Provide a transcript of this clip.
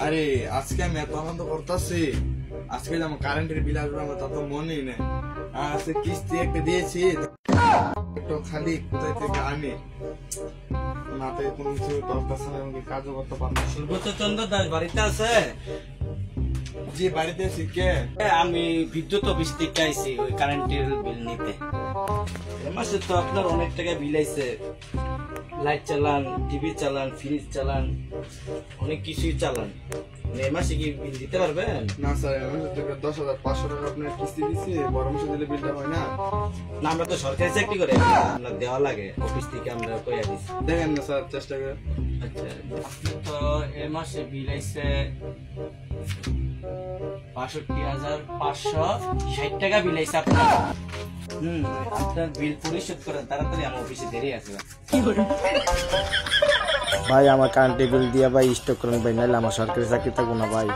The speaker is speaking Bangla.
আরে আজকে আমি এত আনন্দ করতেছি, আজকে যে আমার কারেন্টের বিল আসবে আমার তা তো মনেই নেই। আর আজকে কিস্তি একটা দিয়েছি, একটু খালি কোথায় থেকে আনি, না থেকে কোনো কিছু করতেছে না, এমনকি কাজও করতে পারছি। সুব্রত চন্দ্র দাস বাড়িতে আছে? জি বাড়িতে আছি। কে? আমি বিদ্যুৎ অফিস থেকে আইছি ওই কারেন্টের বিল নিতে। এ মাসে তো আপনার অনেক টাকা বিল আইছে, লাইট চালান, টিভি চালান, ফ্রিজ চালান, অনেক কিছুই চালান। এ মাসে কি বিল দিতে পারবেন? না স্যার, আমি 10,500 টাকা আপনার কিস্তি দিচ্ছি, বড় মাসে দিলে বিলটা হয় না। না, আমরা তো সরকারি চাকরি করে, আপনার দেওয়া লাগে, অফিস থেকে আমরা কইয়া দিচ্ছি। দেখেন না স্যার, চেষ্টা করে। আচ্ছা, তো এ মাসে বিল আইছে 62,560 টাকা বিল আইছে আপনার। আপনার বিল পরিশোধ করেন তাড়াতাড়ি, আমার অফিসে দেরি আছে। ভাই আমার কারেন্টের বিল দিয়া ভাই স্টক করেন ভাই, নাহলে আমার সরকারি চাকরি থাকবো না ভাই।